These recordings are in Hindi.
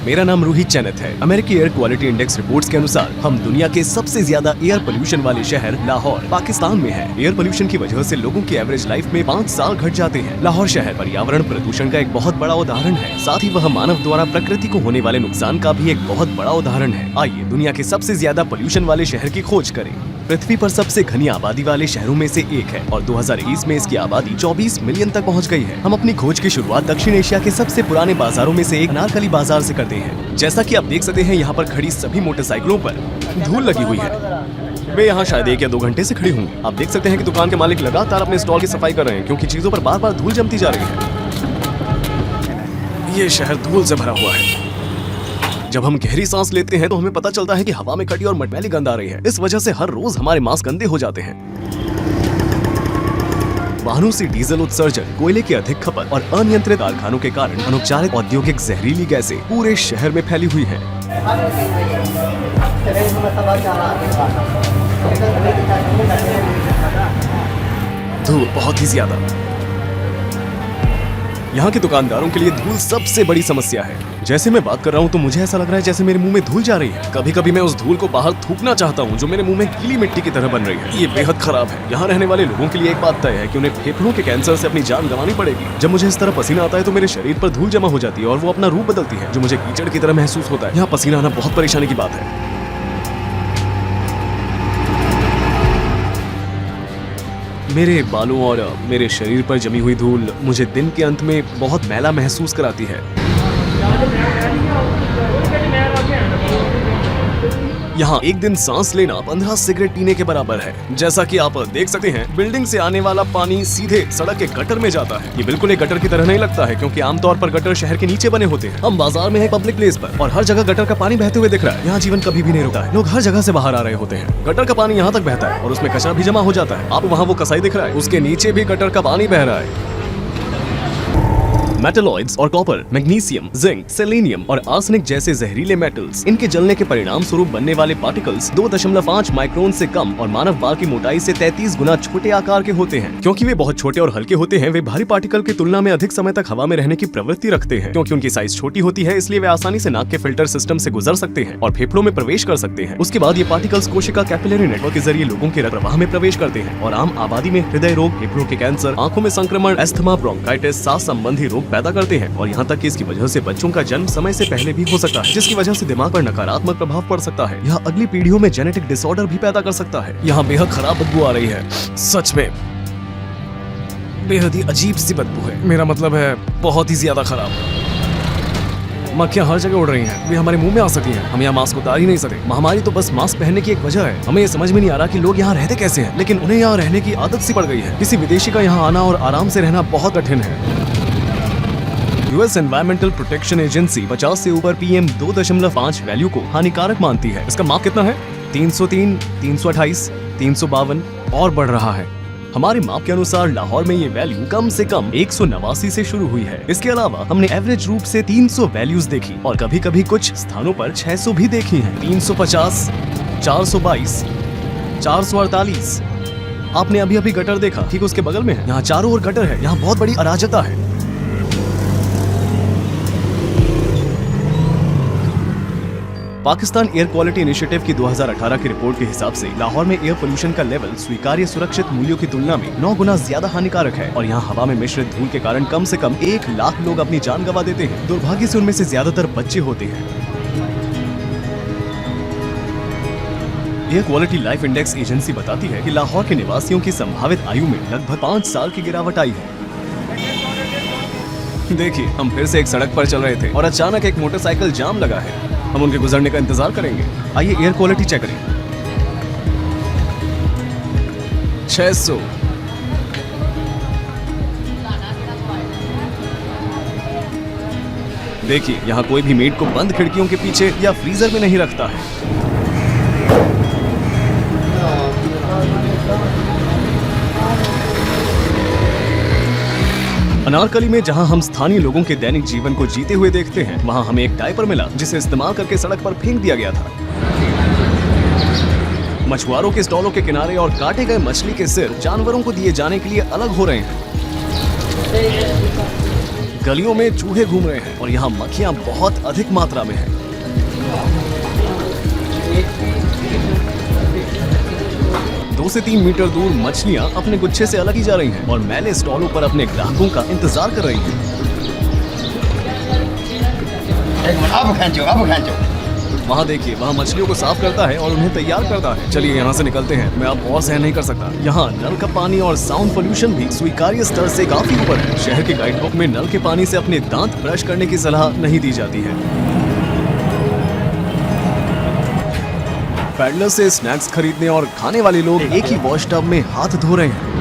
मेरा नाम रोहित चैनत है। अमेरिकी एयर क्वालिटी इंडेक्स रिपोर्ट्स के अनुसार हम दुनिया के सबसे ज्यादा एयर पोल्यूशन वाले शहर लाहौर पाकिस्तान में है। एयर पोल्यूशन की वजह से लोगों की एवरेज लाइफ में 5 साल घट जाते हैं। लाहौर शहर पर्यावरण प्रदूषण का एक बहुत बड़ा उदाहरण है। साथ ही वह मानव द्वारा प्रकृति को होने वाले नुकसान का भी एक बहुत बड़ा उदाहरण है। आइए दुनिया के सबसे ज्यादा पोल्यूशन वाले शहर की खोज करें। पृथ्वी पर सबसे घनी आबादी वाले शहरों में से एक है और 2020 में इसकी आबादी 24 मिलियन तक पहुंच गई है। हम अपनी खोज की शुरुआत दक्षिण एशिया के सबसे पुराने बाजारों में से एक अनारकली बाजार से करते हैं। जैसा कि आप देख सकते हैं, यहाँ पर खड़ी सभी मोटरसाइकिलों पर धूल लगी हुई है। मैं यहाँ शायद 1 या 2 घंटे से खड़ी हूँ। आप देख सकते हैं कि दुकान के मालिक लगातार अपने स्टॉल की सफाई कर रहे हैं क्योंकि चीजों पर बार बार धूल जमती जा रही है। ये शहर धूल से भरा हुआ है। जब हम गहरी सांस लेते हैं तो हमें पता चलता है कि हवा में खटी और मटमैली गंध आ रही है। इस वजह से हर रोज हमारे मास्क गंदे हो जाते हैं। वाहनों से डीजल उत्सर्जन, कोयले की अधिक खपत और अनियंत्रित कारखानों के कारण अनुपचारित औद्योगिक जहरीली गैसें पूरे शहर में फैली हुई हैं। धूल बहुत ही ज्यादा। यहाँ के दुकानदारों के लिए धूल सबसे बड़ी समस्या है। जैसे मैं बात कर रहा हूँ तो मुझे ऐसा लग रहा है जैसे मेरे मुंह में धूल जा रही है। कभी कभी मैं उस धूल को बाहर थूकना चाहता हूँ जो मेरे मुंह में गीली मिट्टी की तरह बन रही है। ये बेहद खराब है। यहाँ रहने वाले लोगों के लिए एक बात तय है कि उन्हें फेफड़ों के कैंसर से अपनी जान गंवानी पड़ेगी। जब मुझे इस तरह पसीना आता है तो मेरे शरीर पर धूल जमा हो जाती है और वो अपना रूप बदलती है जो मुझे कीचड़ की तरह महसूस होता है। यहाँ पसीना आना बहुत परेशानी की बात है। मेरे बालों और मेरे शरीर पर जमी हुई धूल मुझे दिन के अंत में बहुत मैला महसूस कराती है। यहाँ एक दिन सांस लेना 15 सिगरेट पीने के बराबर है। जैसा कि आप देख सकते हैं, बिल्डिंग से आने वाला पानी सीधे सड़क के गटर में जाता है। ये बिल्कुल एक गटर की तरह नहीं लगता है क्योंकि आमतौर पर गटर शहर के नीचे बने होते हैं। हम बाजार में है, पब्लिक प्लेस पर, और हर जगह गटर का पानी बहते हुए दिख रहा है। यहाँ जीवन कभी भी नहीं रुका है। लोग हर जगह से बाहर आ रहे होते हैं। गटर का पानी यहाँ तक बहता है और उसमें कचरा भी जमा हो जाता है। आप वहाँ वो कसाई दिख रहा है, उसके नीचे भी गटर का पानी बह रहा है। मेटलॉइड्स और कॉपर, मैग्नीशियम, जिंक, सेलेनियम और आर्सेनिक जैसे जहरीले मेटल्स, इनके जलने के परिणाम स्वरूप बनने वाले पार्टिकल्स 2.5 माइक्रोन से कम और मानव बाल की मोटाई से 33 गुना छोटे आकार के होते हैं। क्योंकि वे बहुत छोटे और हल्के होते हैं, वे भारी पार्टिकल की तुलना में अधिक समय तक हवा में रहने की प्रवृत्ति रखते हैं। क्योंकि उनकी साइज छोटी होती है, इसलिए वे आसानी से नाक के फिल्टर सिस्टम से गुजर सकते हैं और फेफड़ों में प्रवेश कर सकते हैं। उसके बाद ये पार्टिकल्स कोशिका कैपिलरी नेटवर्क के जरिए लोगों के रक्त प्रवाह में प्रवेश करते हैं और आम आबादी में हृदय रोग, फेफड़ों के कैंसर, आंखों में संक्रमण, अस्थमा, ब्रोंकाइटिस, सांस संबंधी रोग पैदा करते हैं। और यहाँ तक कि इसकी वजह से बच्चों का जन्म समय से पहले भी हो सकता है, जिसकी वजह से दिमाग पर नकारात्मक प्रभाव पड़ सकता है। यह अगली पीढ़ियों में जेनेटिक डिसऑर्डर भी पैदा कर सकता है। यहाँ बेहद खराब बदबू आ रही है। सच में बेहद ही अजीब सी बदबू है। मेरा मतलब है बहुत ही ज्यादा खराब। मक्खियाँ हर जगह उड़ रही हैं। वे हमारे मुंह में आ सकती हैं। हम यहाँ मास्क उतार ही नहीं सकते। महामारी तो बस मास्क पहनने की एक वजह है। हमें ये समझ में नहीं आ रहा कि लोग यहाँ रहते कैसे हैं, लेकिन उन्हें यहाँ रहने की आदत सी पड़ गई है। किसी विदेशी का यहाँ आना और आराम से रहना बहुत कठिन है। यूएस एनवायरमेंटल प्रोटेक्शन एजेंसी 50 से ऊपर PM 2.5 वैल्यू को हानिकारक मानती है। इसका माप कितना है? 303, 328, 352 और बढ़ रहा है। हमारे माप के अनुसार लाहौर में ये वैल्यू कम से कम 189 से शुरू हुई है। इसके अलावा हमने एवरेज रूप से 300 वैल्यूज देखी और कभी कभी कुछ स्थानों पर 600 भी देखी हैं। 350, 422, 448। आपने अभी अभी गटर देखा, ठीक उसके बगल में है। यहाँ चारों ओर गटर है। यहाँ बहुत बड़ी अराजकता है। पाकिस्तान एयर क्वालिटी इनिशिएटिव की 2018 की रिपोर्ट के हिसाब से लाहौर में एयर पोल्यूशन का लेवल स्वीकार्य सुरक्षित मूल्यों की तुलना में 9 गुना ज्यादा हानिकारक है और यहाँ हवा में मिश्रित धूल के कारण कम से कम 1 लाख लोग अपनी जान गंवा देते हैं। दुर्भाग्य से उनमें से ज्यादातर बच्चे होते हैं। Air quality life index agency बताती है कि लाहौर के निवासियों की संभावित आयु में लगभग 5 साल की गिरावट आई है। देखिए, हम फिर से एक सड़क पर चल रहे थे और अचानक एक मोटरसाइकिल जाम लगा है। हम उनके गुजरने का इंतजार करेंगे। आइए एयर क्वालिटी चेक करें। 600, देखिए, यहाँ कोई भी मीट को बंद खिड़कियों के पीछे या फ्रीजर में नहीं रखता है। अनारकली में जहां हम स्थानीय लोगों के दैनिक जीवन को जीते हुए देखते हैं, वहां हमें एक डायपर मिला जिसे इस्तेमाल करके सड़क पर फेंक दिया गया था। मछुआरों के स्टॉलों के किनारे और काटे गए मछली के सिर जानवरों को दिए जाने के लिए अलग हो रहे हैं। गलियों में चूहे घूम रहे हैं और यहाँ मक्खियाँ बहुत अधिक मात्रा में हैं। दो से 3 मीटर दूर मछलियाँ अपने गुच्छे से अलग ही जा रही हैं और मैले स्टॉलों पर अपने ग्राहकों का इंतजार कर रही हैं। वहाँ देखिए, वहाँ मछलियों को साफ करता है और उन्हें तैयार करता है। चलिए यहाँ से निकलते हैं, मैं अब और सहन नहीं कर सकता। यहाँ नल का पानी और साउंड पोल्यूशन भी स्वीकार्य स्तर से काफी ऊपर है। शहर के गाइड बुक में नल के पानी से अपने दांत ब्रश करने की सलाह नहीं दी जाती है। पैडलर से स्नैक्स खरीदने और खाने वाले लोग एक ही वॉश टब में हाथ धो रहे हैं।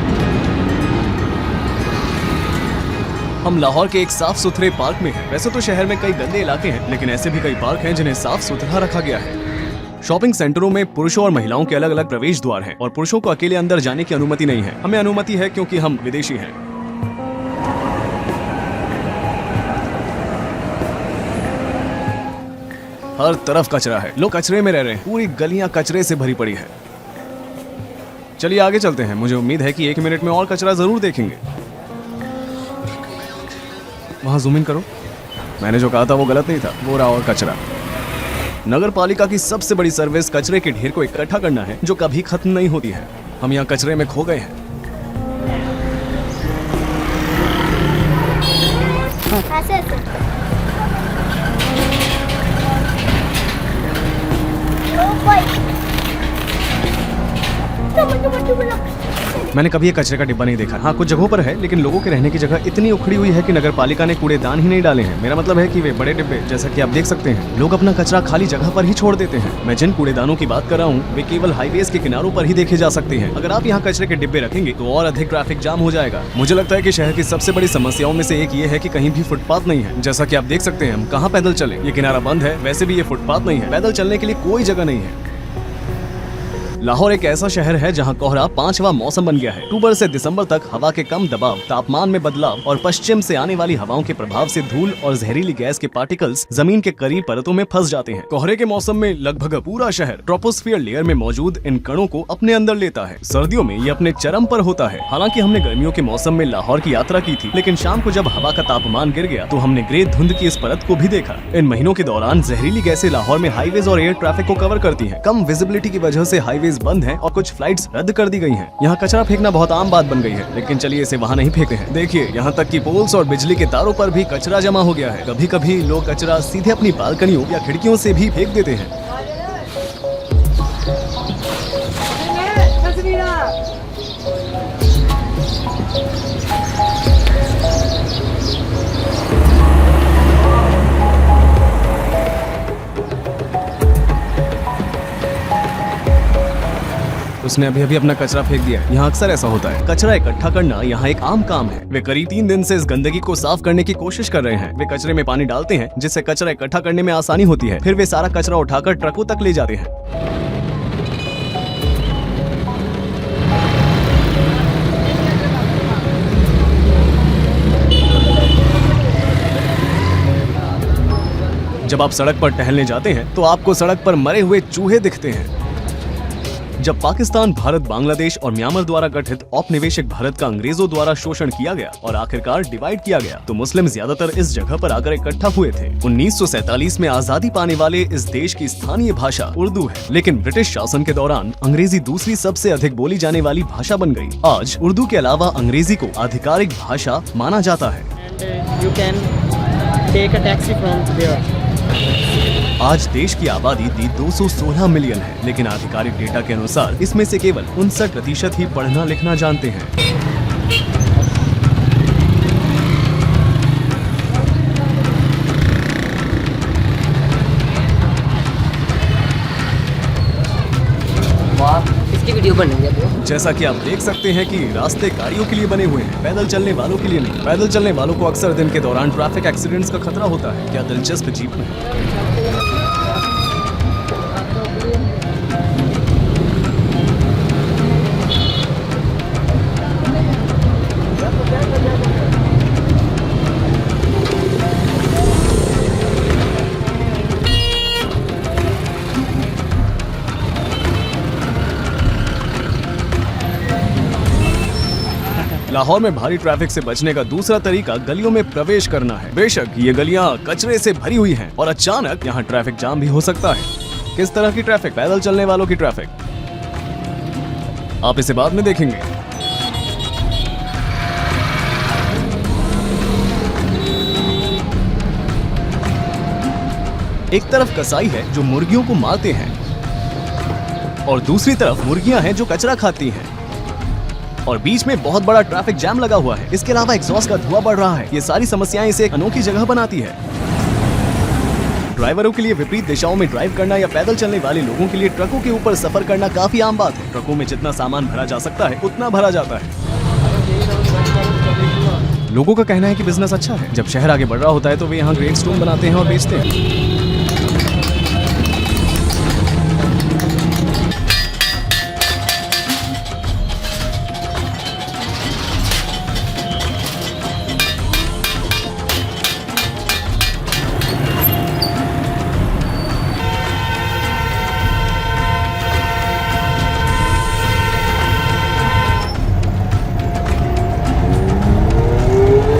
हम लाहौर के एक साफ सुथरे पार्क में हैं। वैसे तो शहर में कई गंदे इलाके हैं, लेकिन ऐसे भी कई पार्क हैं जिन्हें साफ सुथरा रखा गया है। शॉपिंग सेंटरों में पुरुषों और महिलाओं के अलग अलग प्रवेश द्वार हैं और पुरुषों को अकेले अंदर जाने की अनुमति नहीं है। हमें अनुमति है क्योंकि हम विदेशी हैं। हर तरफ कचरा है, लोग कचरे में रह रहे हैं। पूरी गलियां कचरे से भरी पड़ी है। चलिए आगे चलते हैं। मुझे उम्मीद है कि 1 मिनट में और कचरा जरूर देखेंगे। वहां जूम इन करो। मैंने जो कहा था वो गलत नहीं था, वो रहा और कचरा। नगर पालिका की सबसे बड़ी सर्विस कचरे के ढेर को इकट्ठा करना है, जो कभी खत्म नहीं होती है। हम यहाँ कचरे में खो गए हैं। मैंने कभी एक कचरे का डिब्बा नहीं देखा। हाँ, कुछ जगहों पर है, लेकिन लोगों के रहने की जगह इतनी उखड़ी हुई है कि नगर पालिका ने कूड़ेदान ही नहीं डाले हैं। मेरा मतलब है कि वे बड़े डिब्बे, जैसा कि आप देख सकते हैं, लोग अपना कचरा खाली जगह पर ही छोड़ देते हैं। मैं जिन कूड़ेदानों की बात कर रहा हूँ वे केवल हाईवेज के किनारों पर ही देखे जा सकते हैं। अगर आप यहाँ कचरे के डिब्बे रखेंगे तो और अधिक ट्रैफिक जाम हो जाएगा। मुझे लगता है कि शहर की सबसे बड़ी समस्याओं में से एक ये है कि कहीं भी फुटपाथ नहीं है। जैसा कि आप देख सकते हैं, हम कहाँ पैदल चले, ये किनारा बंद है। वैसे भी ये फुटपाथ नहीं है, पैदल चलने के लिए कोई जगह नहीं है। लाहौर एक ऐसा शहर है जहां कोहरा 5वां मौसम बन गया है। अक्टूबर से दिसंबर तक हवा के कम दबाव, तापमान में बदलाव और पश्चिम से आने वाली हवाओं के प्रभाव से धूल और जहरीली गैस के पार्टिकल्स जमीन के करीब परतों में फंस जाते हैं। कोहरे के मौसम में लगभग पूरा शहर ट्रोपोस्फियर लेयर में मौजूद इन कणों को अपने अंदर लेता है। सर्दियों में ये अपने चरम पर होता है। हालांकि हमने गर्मियों के मौसम में लाहौर की यात्रा की थी, लेकिन शाम को जब हवा का तापमान गिर गया तो हमने ग्रे धुंध की इस परत को भी देखा। इन महीनों के दौरान जहरीली गैसें लाहौर में हाईवेज और एयर ट्रैफिक को कवर करती है। कम विजिबिलिटी की वजह से हाईवेज बंद है और कुछ फ्लाइट्स रद्द कर दी गई हैं। यहाँ कचरा फेंकना बहुत आम बात बन गई है, लेकिन चलिए इसे वहाँ नहीं फेंकते हैं। देखिए, यहाँ तक कि पोल्स और बिजली के तारों पर भी कचरा जमा हो गया है। कभी कभी लोग कचरा सीधे अपनी बालकनियों या खिड़कियों से भी फेंक देते हैं। उसने अभी अभी अपना कचरा फेंक दिया है। यहाँ अक्सर ऐसा होता है। कचरा इकट्ठा करना यहाँ एक आम काम है। वे करीब 3 दिन से इस गंदगी को साफ करने की कोशिश कर रहे हैं। वे कचरे में पानी डालते हैं, जिससे कचरा इकट्ठा करने में आसानी होती है। फिर वे सारा कचरा उठाकर ट्रकों तक ले जाते हैं। जब आप सड़क पर टहलने जाते हैं तो आपको सड़क पर मरे हुए चूहे दिखते हैं। जब पाकिस्तान, भारत, बांग्लादेश और म्यांमार द्वारा गठित औपनिवेशिक भारत का अंग्रेजों द्वारा शोषण किया गया और आखिरकार डिवाइड किया गया, तो मुस्लिम ज्यादातर इस जगह पर आकर इकट्ठा हुए थे। 1947 में आजादी पाने वाले इस देश की स्थानीय भाषा उर्दू है, लेकिन ब्रिटिश शासन के दौरान अंग्रेजी दूसरी सबसे अधिक बोली जाने वाली भाषा बन गई। आज उर्दू के अलावा अंग्रेजी को आधिकारिक भाषा माना जाता है। आज देश की आबादी 216 मिलियन है, लेकिन आधिकारिक डेटा के अनुसार इसमें से केवल 59% ही पढ़ना लिखना जानते हैं। इसकी वीडियो बनेगी तो। जैसा कि आप देख सकते हैं कि रास्ते गाड़ियों के लिए बने हुए हैं, पैदल चलने वालों के लिए नहीं। पैदल चलने वालों को अक्सर दिन के दौरान ट्रैफिक एक्सीडेंट्स का खतरा होता है। क्या दिलचस्प जीप में। लाहौर में भारी ट्रैफिक से बचने का दूसरा तरीका गलियों में प्रवेश करना है। बेशक ये गलियां कचरे से भरी हुई हैं और अचानक यहाँ ट्रैफिक जाम भी हो सकता है। किस तरह की ट्रैफिक? पैदल चलने वालों की ट्रैफिक। आप इसे बाद में देखेंगे। एक तरफ कसाई है जो मुर्गियों को मारते हैं और दूसरी तरफ मुर्गियां हैं जो कचरा खाती हैं और बीच में बहुत बड़ा ट्रैफिक जैम लगा हुआ है। इसके अलावा एग्जॉस्ट का धुआं बढ़ रहा है। ये सारी समस्याएं इसे एक अनोखी जगह बनाती है। ड्राइवरों के लिए विपरीत दिशाओं में ड्राइव करना या पैदल चलने वाले लोगों के लिए ट्रकों के ऊपर सफर करना काफी आम बात है। ट्रकों में जितना सामान भरा जा सकता है उतना भरा जाता है। लोगों का कहना है कि बिजनेस अच्छा है। जब शहर आगे बढ़ रहा होता है तो वे यहाँ ग्रेट स्टोन बनाते हैं और बेचते हैं।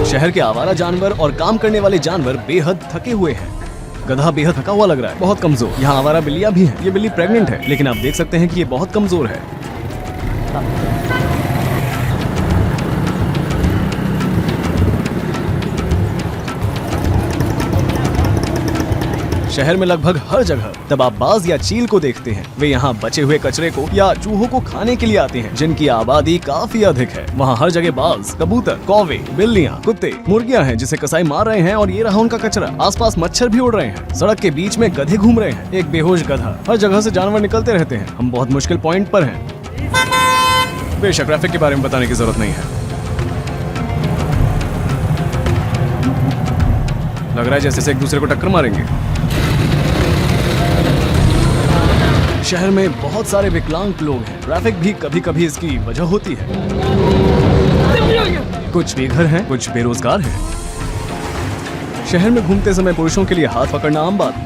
शहर के आवारा जानवर और काम करने वाले जानवर बेहद थके हुए हैं। गधा बेहद थका हुआ लग रहा है, बहुत कमजोर। यहाँ आवारा बिल्लियां भी हैं। ये बिल्ली प्रेग्नेंट है, लेकिन आप देख सकते हैं कि ये बहुत कमजोर है। शहर में लगभग हर जगह तब आप बाज या चील को देखते हैं। वे यहाँ बचे हुए कचरे को या चूहों को खाने के लिए आते हैं, जिनकी आबादी काफी अधिक है। वहाँ हर जगह बाज, कबूतर, कौवे, बिल्लियाँ, कुत्ते, मुर्गियाँ हैं जिसे कसाई मार रहे हैं और ये रहा उनका कचरा। आसपास मच्छर भी उड़ रहे हैं। सड़क के बीच में गधे घूम रहे हैं। एक बेहोश गधा। हर जगह से जानवर निकलते रहते हैं। हम बहुत मुश्किल पॉइंट पर हैं। बेशक ट्रैफिक के बारे में बताने की जरूरत नहीं है। लग रहा है जैसे एक दूसरे को टक्कर मारेंगे। शहर में बहुत सारे विकलांग लोग हैं। ट्रैफिक भी कभी कभी इसकी वजह होती है। कुछ बेघर हैं, कुछ बेरोजगार हैं। शहर में घूमते समय पुरुषों के लिए हाथ पकड़ना आम बात है।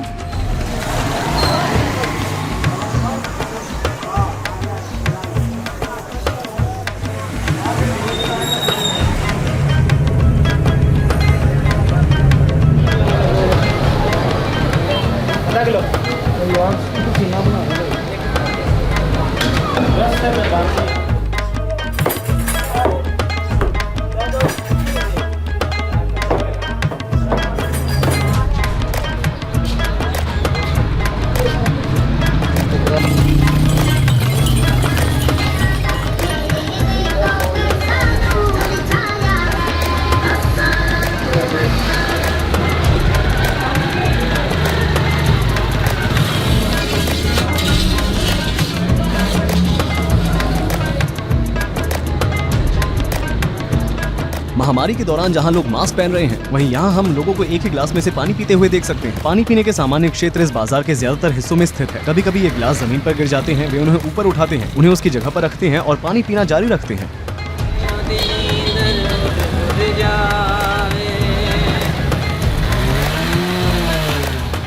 महामारी के दौरान जहां लोग मास्क पहन रहे हैं, वहीं यहां हम लोगों को एक ही ग्लास में से पानी पीते हुए देख सकते हैं। पानी पीने के सामान्य क्षेत्र इस बाजार के ज्यादातर हिस्सों में स्थित है। कभी कभी ये गिलास जमीन पर गिर जाते हैं। वे उन्हें ऊपर उठाते हैं, उन्हें उसकी जगह पर रखते हैं और पानी पीना जारी रखते हैं।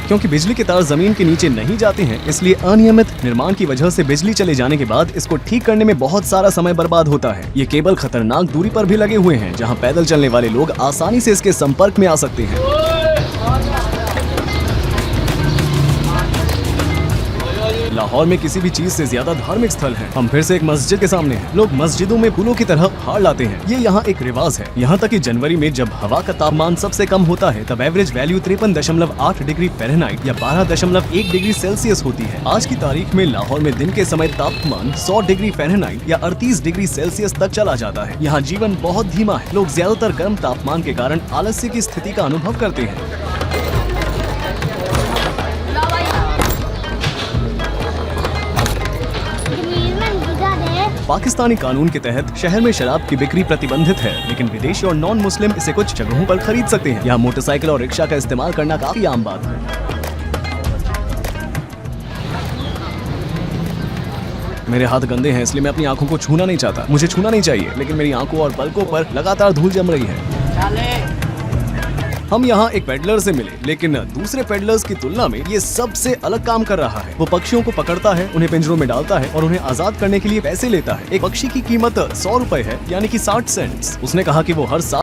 क्योंकि बिजली के तार जमीन के नीचे नहीं जाते हैं, इसलिए अनियमित निर्माण की वजह से बिजली चले जाने के बाद इसको ठीक करने में बहुत सारा समय बर्बाद होता है। ये केबल खतरनाक दूरी पर भी लगे हुए हैं, जहां पैदल चलने वाले लोग आसानी से इसके संपर्क में आ सकते हैं। लाहौर में किसी भी चीज से ज्यादा धार्मिक स्थल है। हम फिर से एक मस्जिद के सामने हैं। लोग मस्जिदों में फूलों की तरह हार लाते हैं। ये यहाँ एक रिवाज है। यहाँ तक कि जनवरी में जब हवा का तापमान सबसे कम होता है, तब एवरेज वैल्यू 53.8 डिग्री फ़ारेनहाइट या 12.1 डिग्री सेल्सियस होती है। आज की तारीख में लाहौर में दिन के समय तापमान 100 डिग्री फ़ारेनहाइट या 38 डिग्री सेल्सियस तक चला जाता है। यहाँ जीवन बहुत धीमा है। लोग ज्यादातर गर्म तापमान के कारण आलस्य की स्थिति का अनुभव करते हैं। पाकिस्तानी कानून के तहत शहर में शराब की बिक्री प्रतिबंधित है, लेकिन विदेशी और नॉन मुस्लिम इसे कुछ जगहों पर खरीद सकते हैं। यहाँ मोटरसाइकिल और रिक्शा का इस्तेमाल करना काफी आम बात है। मेरे हाथ गंदे हैं, इसलिए मैं अपनी आंखों को छूना नहीं चाहता। मुझे छूना नहीं चाहिए, लेकिन मेरी आंखों और पलकों पर लगातार धूल जम रही है। हम यहाँ एक पेडलर से मिले, लेकिन दूसरे पेडलर्स की तुलना में ये सबसे अलग काम कर रहा है। वो पक्षियों को पकड़ता है, उन्हें पिंजरों में डालता है और उन्हें आजाद करने के लिए पैसे लेता है। एक पक्षी की कीमत 100 रुपए है, यानी कि 60 सेंट्स। उसने कहा कि वो हर साल